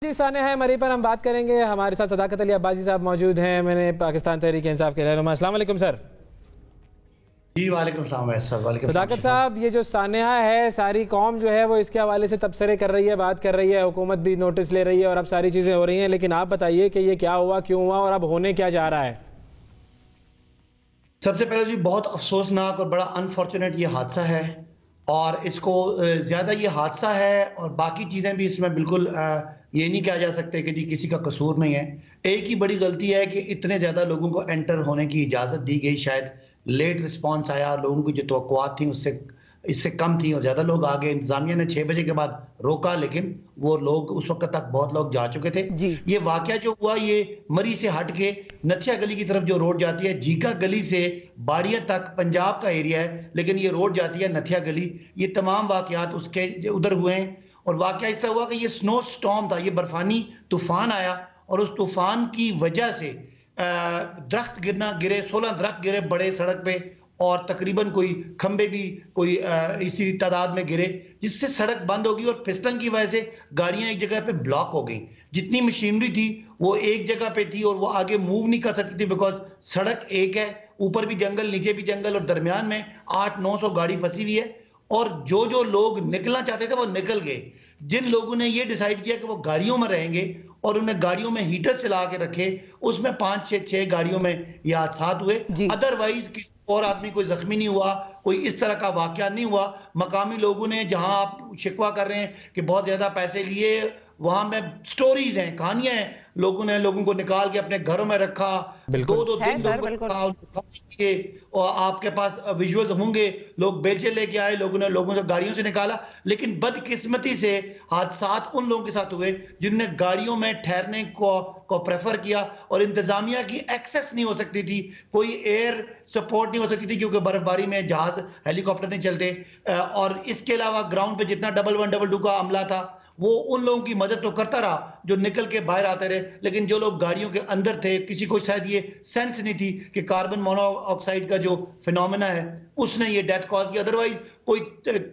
जी साने हैं मरी पर हम बात करेंगे। हमारे साथ सदाकत अली अब्बासी साहब मौजूद हैं। मैंने पाकिस्तान तहरीक इंसाफ के रहनुमा। अस्सलाम वालेकुम सर। जी वालेकुम सलाम सर। वालेकुम सदाकत साहब, ये जो सानेहा है, सारी कौम जो है वो इसके हवाले से तबसरे कर रही है, बात कर रही है, हुकूमत भी नोटिस ले रही है और अब सारी चीज़ें हो रही हैं, लेकिन आप बताइए कि ये क्या हुआ, क्यों हुआ और अब होने क्या जा रहा है। सबसे पहले जी बहुत अफसोसनाक और बड़ा अनफॉर्चुनेट ये हादसा है और इसको ज़्यादा ये हादसा है और बाकी चीज़ें भी इसमें बिल्कुल ये नहीं कहा जा सकते कि जी किसी का कसूर नहीं है। एक ही बड़ी गलती है कि इतने ज़्यादा लोगों को एंटर होने की इजाज़त दी गई, शायद लेट रिस्पॉन्स आया, लोगों की जो तवक्कुआत थी उससे इससे कम थी और ज़्यादा लोग आ गए। इंतजामिया ने 6 बजे के बाद रोका, लेकिन वो लोग उस वक्त तक बहुत लोग जा चुके थे। ये वाकया जो हुआ ये मरी से हट के नथिया गली की तरफ जो रोड जाती है, जीका गली से बाड़िया तक पंजाब का एरिया है, लेकिन ये रोड जाती है नथिया गली। ये तमाम वाकयात उसके उधर हुए हैं और वाकया इस तरह हुआ कि ये स्नो स्टॉर्म था, ये बर्फानी तूफान आया और उस तूफान की वजह से दरख्त गिरे, 16 दरख्त गिरे बड़े सड़क पे और तकरीबन कोई खंबे भी कोई इसी तादाद में गिरे, जिससे सड़क बंद होगी और फिसलन की वजह से गाड़ियां एक जगह पे ब्लॉक हो गई। जितनी मशीनरी थी वो एक जगह पे थी और वो आगे मूव नहीं कर सकती थी, बिकॉज सड़क एक है, ऊपर भी जंगल नीचे भी जंगल और दरमियान में 800-900 गाड़ी फंसी हुई है और जो जो लोग निकलना चाहते थे वो निकल गए। जिन लोगों ने ये डिसाइड किया कि वो गाड़ियों में रहेंगे और उन्हें गाड़ियों में हीटर चला के रखे, उसमें 5-6 गाड़ियों में ये हादसा हुए। अदरवाइज किसी और आदमी कोई जख्मी नहीं हुआ, कोई इस तरह का वाकया नहीं हुआ। मकामी लोगों ने, जहां आप शिकवा कर रहे हैं कि बहुत ज्यादा पैसे लिए, वहां में स्टोरीज हैं, कहानियां हैं, लोगों ने लोगों को निकाल के अपने घरों में रखा, 2-2 दिन लोगों को और आपके पास विजुअल्स होंगे, लोग बेचे लेके आए, लोगों ने लोगों से गाड़ियों से निकाला। लेकिन बदकिस्मती से हादसात उन लोगों के साथ हुए जिन्होंने गाड़ियों में ठहरने को प्रेफर किया और इंतजामिया की एक्सेस नहीं हो सकती थी, कोई एयर सपोर्ट नहीं हो सकती थी क्योंकि बर्फबारी में जहाज हेलीकॉप्टर नहीं चलते और इसके अलावा ग्राउंड पे जितना 1122 का अमला था वो उन लोगों की मदद तो करता रहा जो निकल के बाहर आते रहे, लेकिन जो लोग गाड़ियों के अंदर थे, किसी को शायद ये सेंस नहीं थी कि कार्बन मोनोऑक्साइड का जो फिनोमेना है उसने ये डेथ कॉज की। अदरवाइज कोई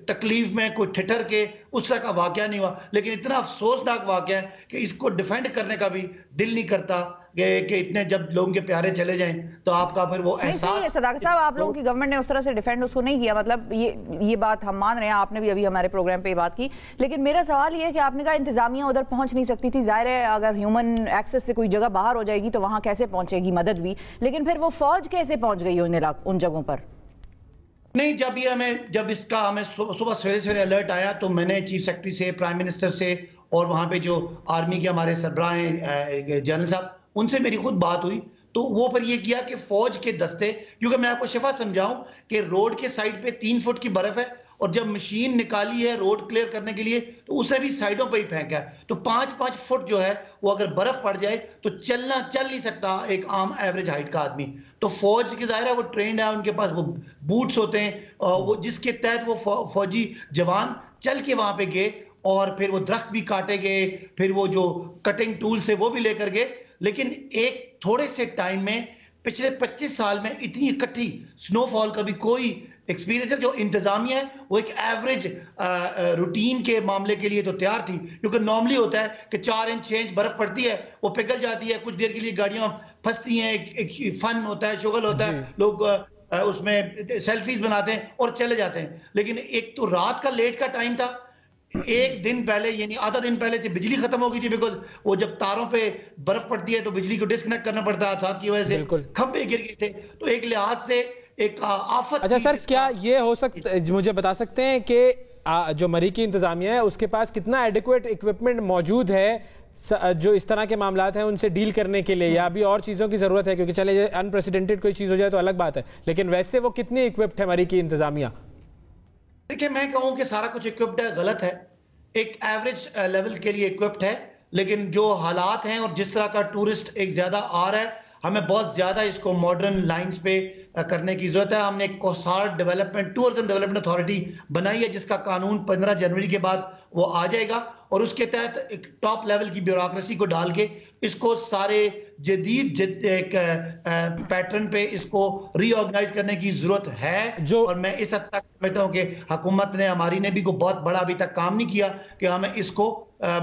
तकलीफ में, कोई ठिठर के उस तरह का वाकया नहीं हुआ। लेकिन इतना अफसोसनाक वाकया है कि इसको डिफेंड करने का भी दिल नहीं करता कि इतने जब लोगों के प्यारे चले जाएं तो आपका फिर वो एहसास। सदाकत साहब, आप लोगों की गवर्नमेंट ने उस तरह से डिफेंड उसको नहीं किया, मतलब ये बात हम मान रहे हैं, आपने भी अभी हमारे प्रोग्राम पे ये बात की। लेकिन मेरा सवाल ये है कि आपने कहा इंतजामिया उधर पहुंच नहीं सकती थी, जाहिर है अगर ह्यूमन एक्सेस से कोई जगह बाहर हो जाएगी तो वहां कैसे पहुंचेगी मदद भी, लेकिन फिर वो फौज कैसे पहुंच गई उन जगहों पर? नहीं, जब इसका हमें सुबह सवेरे अलर्ट आया तो मैंने चीफ सेक्रेटरी से, प्राइम मिनिस्टर से और वहां पे जो आर्मी के हमारे सरबराह हैं जनरल साहब, उनसे मेरी खुद बात हुई तो वो पर ये किया कि फौज के दस्ते, क्योंकि मैं आपको शिफा समझाऊं कि रोड के साइड पे 3 फुट की बर्फ है और जब मशीन निकाली है रोड क्लियर करने के लिए तो उसे भी साइडों पे ही फेंका है, तो 5-5 फुट जो है वो अगर बर्फ पड़ जाए तो चल नहीं सकता एक आम एवरेज हाइट का आदमी। तो फौज की जाहिर है वो ट्रेंड है, उनके पास वो बूट्स होते हैं, वो जिसके तहत वो फौजी जवान चल के वहां पे गए और फिर वो दरख्त भी काटे गए, फिर वो जो कटिंग टूल से वो भी लेकर गए। लेकिन एक थोड़े से टाइम में, पिछले 25 साल में इतनी इकट्ठी स्नोफॉल का भी कोई एक्सपीरियंस है। जो इंतजामिया है वो एक एवरेज रूटीन के मामले के लिए तो तैयार थी, क्योंकि नॉर्मली होता है कि 4 इंच 6 इंच बर्फ पड़ती है, वो पिघल जाती है, कुछ देर के लिए गाड़ियां फंसती हैं, एक फन होता है, शुगल होता है, लोग उसमें सेल्फीज बनाते हैं और चले जाते हैं। लेकिन एक तो रात का लेट का टाइम था, एक दिन पहले यानी आधा दिन पहले से बिजली खत्म हो गई थी, बिकॉज वो जब तारों पे बर्फ पड़ती है तो बिजली को डिस्कनेक्ट करना पड़ता है, साथ की वजह से खंभे गिर गए थे, तो एक लिहाज से एक आफत। अच्छा सर, क्या ये हो सकता, मुझे बता सकते हैं कि जो मरी की इंतजामिया है उसके पास कितना एडिक्वेट इक्विपमेंट मौजूद है जो इस तरह के मामलात हैं उनसे डील करने के लिए, या अभी और चीजों की जरूरत है? क्योंकि चले अनप्रेसिडेंटेड कोई चीज हो जाए तो अलग बात है, लेकिन वैसे वो कितनी इक्विप्ड है मरी की इंतजामिया? देखिए, मैं कहूं कि सारा कुछ इक्विप्ड है गलत है, एक एवरेज लेवल के लिए इक्विप्ड है, लेकिन जो हालात हैं और जिस तरह का टूरिस्ट एक ज्यादा आ रहा है, हमें बहुत ज्यादा इसको मॉडर्न लाइंस पे करने की जरूरत है। हमने एक कोसार डेवलपमेंट, टूरिज्म डेवलपमेंट अथॉरिटी बनाई है जिसका कानून 15 जनवरी के बाद वो आ जाएगा और उसके तहत एक टॉप लेवल की ब्यूरोक्रेसी को डाल के इसको सारे जदीद एक पैटर्न पे इसको रीऑर्गेनाइज करने की जरूरत है। और मैं इस हद तक समझता हूं कि हुकूमत ने, हमारी ने भी कोई बहुत बड़ा अभी तक काम नहीं किया कि हमें इसको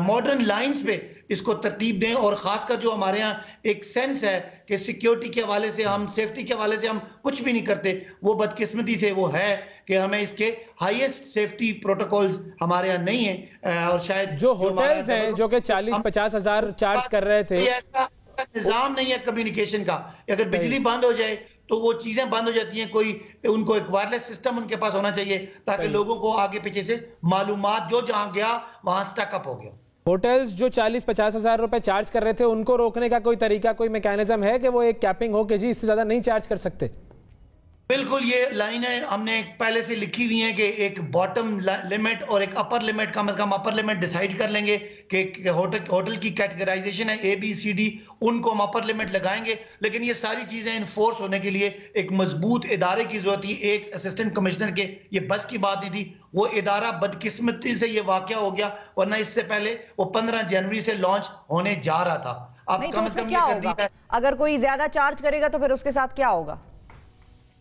मॉडर्न लाइंस पे इसको तरतीब दें। और खासकर जो हमारे यहाँ एक सेंस है कि सिक्योरिटी के हवाले से, हम सेफ्टी के हवाले से हम कुछ भी नहीं करते, वो बदकिस्मती से वो है कि हमें इसके हाईएस्ट सेफ्टी प्रोटोकॉल्स हमारे यहाँ नहीं है। और शायद जो होटल्स हैं जो कि 40-50 हजार चार्ज कर रहे थे, ऐसा निजाम नहीं है कम्युनिकेशन का। अगर बिजली बंद हो जाए तो वो चीजें बंद हो जाती हैं, कोई उनको एक वायरलेस सिस्टम उनके पास होना चाहिए ताकि लोगों को आगे पीछे से मालूमात, जो जहां गया वहां स्टकअप हो गया। होटल्स जो 40-50 हजार रुपए चार्ज कर रहे थे, उनको रोकने का कोई तरीका, कोई मैकेनिज्म है कि वो एक कैपिंग हो कि जी इससे ज्यादा नहीं चार्ज कर सकते? बिल्कुल, ये लाइन है हमने पहले से लिखी हुई है कि एक बॉटम लिमिट और एक अपर लिमिट, कम से कम अपर लिमिट डिसाइड कर लेंगे कि होटल की कैटेगराइजेशन है ABCD, उनको हम अपर लिमिट लगाएंगे। लेकिन ये सारी चीजें इन्फोर्स होने के लिए एक मजबूत इदारे की जरूरत थी। एक असिस्टेंट कमिश्नर के ये बस की बात नहीं थी, वो इदारा बदकिस्मती से ये वाकया हो गया, वरना इससे पहले वो 15 जनवरी से लॉन्च होने जा रहा था। अब कम से कम क्या होगा अगर कोई ज्यादा चार्ज करेगा तो फिर उसके साथ क्या होगा?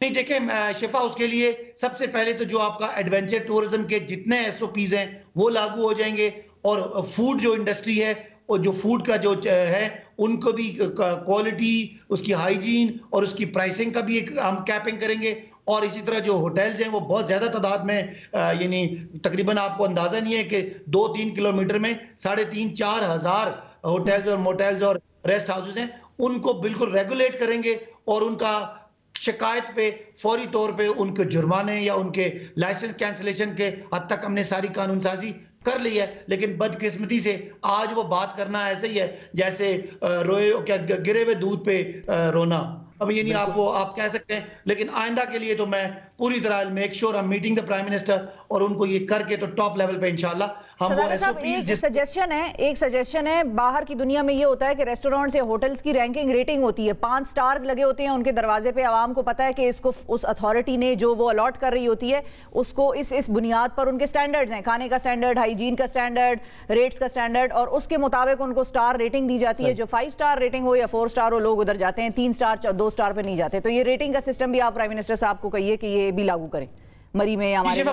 नहीं देखें शिफा, उसके लिए सबसे पहले तो जो आपका एडवेंचर टूरिज्म के जितने SOPs हैं वो लागू हो जाएंगे। और फूड जो इंडस्ट्री है और जो फूड का जो है उनको भी क्वालिटी, उसकी हाइजीन और उसकी प्राइसिंग का भी एक हम कैपिंग करेंगे। और इसी तरह जो होटल्स हैं वो बहुत ज्यादा तादाद में, यानी तकरीबन आपको अंदाजा नहीं है कि 2-3 किलोमीटर में 3,500-4 हजार होटल्स और मोटेल्स और रेस्ट हाउसेज हैं, उनको बिल्कुल रेगुलेट करेंगे। और उनका शिकायत पे फौरी तौर पे उनके जुर्माने या उनके लाइसेंस कैंसिलेशन के हद तक हमने सारी कानून साजी कर ली है। लेकिन बदकिस्मती से आज वो बात करना ऐसे ही है जैसे गिरे हुए दूध पे रोना। अब ये नहीं आप कह सकते हैं, लेकिन आइंदा के लिए तो मैं पूरी तरह मेक श्योर हम मीटिंग द प्राइम मिनिस्टर और उनको ये करके तो टॉप लेवल पे इंशाल्लाह हम वो एक सजेशन है। बाहर की दुनिया में ये होता है कि रेस्टोरेंट्स या होटल्स की रैंकिंग रेटिंग होती है, 5 स्टार्स लगे होते हैं उनके दरवाजे पे। आवाम को पता है कि इसको उस अथॉरिटी ने जो वो अलॉट कर रही होती है उसको इस बुनियाद पर उनके स्टैंडर्ड्स हैं, खाने का स्टैंडर्ड, हाइजीन का स्टैंडर्ड, रेट्स का स्टैंडर्ड, और उसके मुताबिक उनको स्टार रेटिंग दी जाती है। जो 5 स्टार रेटिंग हो या 4 स्टार हो, लोग उधर जाते हैं, 3 स्टार 2 स्टार पे नहीं जाते। तो ये रेटिंग का सिस्टम भी आप प्राइम मिनिस्टर साहब को कहिए कि ये भी लागू करें मरी में हमारे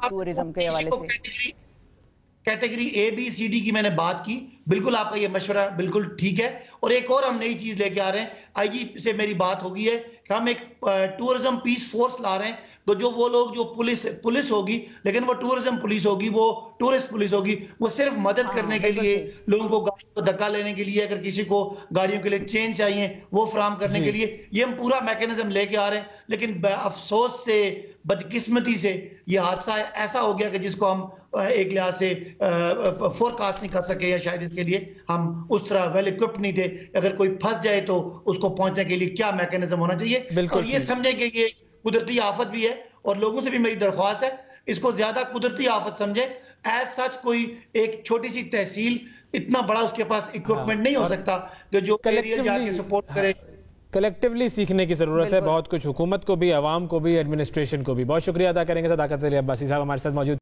टूरिज्म के हवाले से। कैटेगरी ABCD की मैंने बात की, बिल्कुल आपका ये मशवरा बिल्कुल ठीक है। और एक और हम नई चीज लेके आ रहे हैं, IG से मेरी बात हो गई है कि हम एक टूरिज्म पीस फोर्स ला रहे हैं। तो जो वो लोग जो पुलिस होगी, लेकिन वो टूरिज्म पुलिस होगी, वो टूरिस्ट पुलिस होगी, वो सिर्फ मदद करने के लिए, लोगों को गाड़ियों को धक्का लेने के लिए, अगर किसी को गाड़ियों के लिए चेंज चाहिए वो फराम करने के लिए, ये हम पूरा मैकेनिज्म लेके आ रहे हैं। लेकिन अफसोस से, बदकिस्मती से ये हादसा ऐसा हो गया कि जिसको हम एक लिहाज से फोरकास्ट नहीं कर सके, या शायद इसके लिए हम उस तरह वेल इक्विप्ड नहीं थे। अगर कोई फंस जाए तो उसको पहुंचने के लिए क्या मैकेनिज्म होना चाहिए। और ये समझे कि ये कुदरती आफत भी है, और लोगों से भी मेरी दरख्वास्त है इसको ज्यादा कुदरती आफत समझे। एज सच कोई एक छोटी सी तहसील, इतना बड़ा उसके पास इक्विपमेंट नहीं हो सकता कि जो एरियल जाके सपोर्ट करे। कलेक्टिवली सीखने की जरूरत है बहुत कुछ, हुकूमत को भी, आवाम को भी, एडमिनिस्ट्रेशन को भी। बहुत शुक्रिया अदा करेंगे सदाकत अली अब्बासी साहब हमारे साथ मौजूद